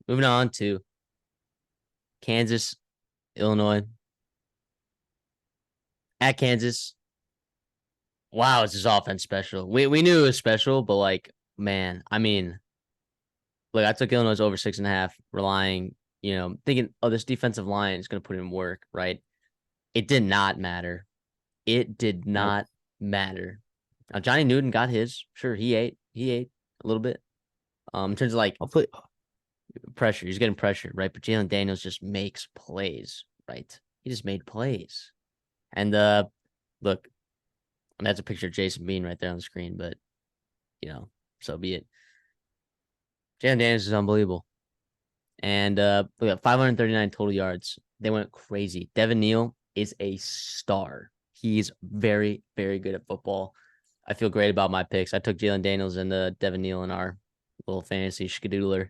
Moving on to Kansas, Illinois. At Kansas, wow, is this offense special? We knew it was special, but like, man, I mean, look, I took Illinois over 6.5, relying, thinking, oh, this defensive line is going to put in work, right? It did not matter. It did Nope. not matter. Now, Johnny Newton got his. Sure, he ate. He ate a little bit. In terms of like Hopefully, pressure, he's getting pressure, right? But Jalen Daniels just makes plays, right? He just made plays. And look, I mean, that's a picture of Jason Bean right there on the screen, but so be it. Jalen Daniels is unbelievable. And we got 539 total yards. They went crazy. Devin Neal is a star. He's very, very good at football. I feel great about my picks. I took Jalen Daniels and Devin Neal in our little fantasy skadoodler.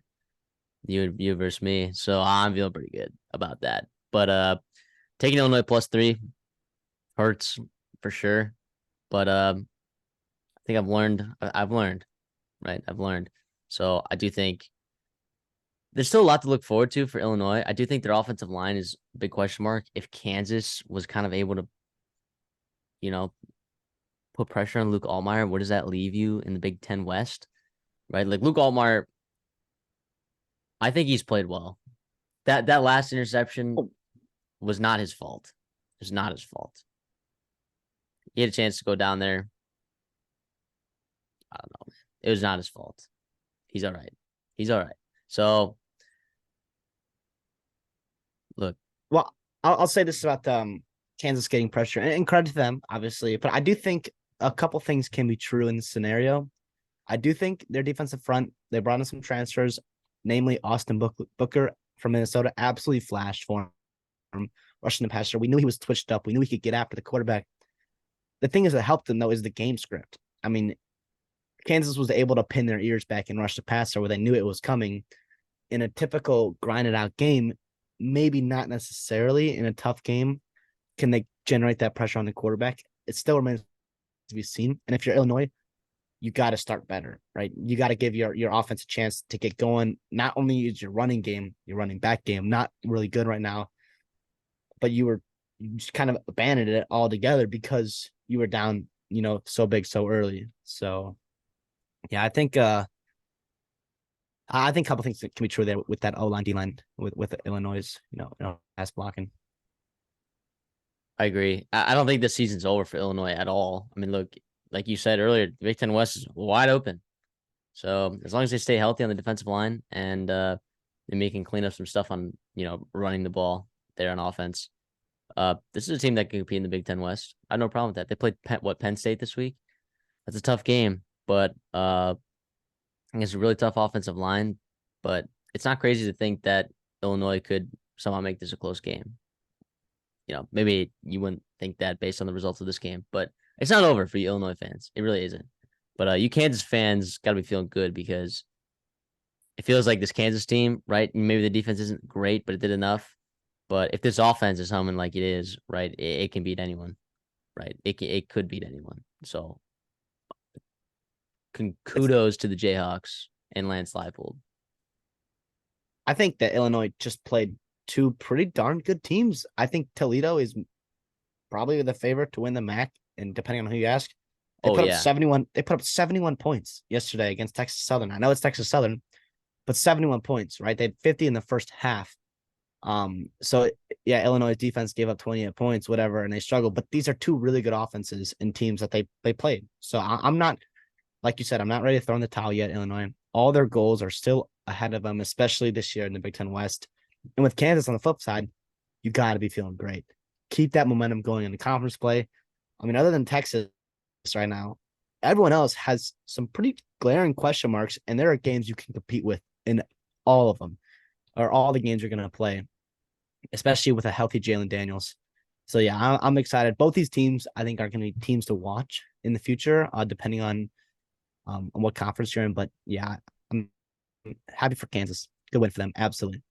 You versus me. So I'm feeling pretty good about that. But taking Illinois +3 hurts for sure. But I think I've learned, right? I've learned. So I do think there's still a lot to look forward to for Illinois. I do think their offensive line is a big question mark. If Kansas was kind of able to, put pressure on Luke Altmaier, where does that leave you in the Big Ten West? Right? Like Luke Altmaier, I think he's played well. That last interception was not his fault. It was not his fault. He had a chance to go down there. I don't know. It was not his fault. He's all right. He's all right. So, look. well, I'll say this about Kansas getting pressure, and credit to them, obviously. But I do think a couple things can be true in this scenario. I do think their defensive front, they brought in some transfers, namely Austin Booker from Minnesota, absolutely flashed for him, rushing the passer. We knew he was twitched up. We knew he could get after the quarterback. The thing is that helped them, though, is the game script. I mean, Kansas was able to pin their ears back and rush the passer where they knew it was coming. In a typical grinded out game, maybe not necessarily in a tough game, can they generate that pressure on the quarterback? It still remains to be seen. And if you're Illinois, you got to start better, right? You got to give your offense a chance to get going. Not only is your running game, your running back game, not really good right now, but you just kind of abandoned it altogether because you were down, so big so early. So, yeah, I think a couple things that can be true there with that O-line, D-line, with Illinois, pass blocking. I agree. I don't think the season's over for Illinois at all. I mean, look, like you said earlier, the Big Ten West is wide open. So as long as they stay healthy on the defensive line and they can clean up some stuff on, running the ball there on offense, this is a team that can compete in the Big Ten West. I have no problem with that. They played Penn State this week. That's a tough game, but I think it's a really tough offensive line. But it's not crazy to think that Illinois could somehow make this a close game. Maybe you wouldn't think that based on the results of this game, but it's not over for you Illinois fans. It really isn't. But you Kansas fans got to be feeling good because it feels like this Kansas team, right? Maybe the defense isn't great, but it did enough. But if this offense is humming like it is, right, it can beat anyone, right? It could beat anyone. So kudos to the Jayhawks and Lance Leipold. I think that Illinois just played two pretty darn good teams. I think Toledo is probably the favorite to win the MAC, and depending on who you ask, they put up 71. They put up 71 points yesterday against Texas Southern. I know it's Texas Southern, but 71 points, right? They had 50 in the first half. So yeah, Illinois defense gave up 28 points, whatever, and they struggled. But these are two really good offenses and teams that they played. So I'm not, like you said, I'm not ready to throw in the towel yet. Illinois, all their goals are still ahead of them, especially this year in the Big Ten West. And with Kansas on the flip side, you got to be feeling great. Keep that momentum going in the conference play. I mean, other than Texas right now, everyone else has some pretty glaring question marks, and there are games you can compete with in all of them, or all the games you're going to play, especially with a healthy Jalen Daniels. So, yeah, I'm excited. Both these teams, I think, are going to be teams to watch in the future, depending on what conference you're in. But, yeah, I'm happy for Kansas. Good win for them. Absolutely.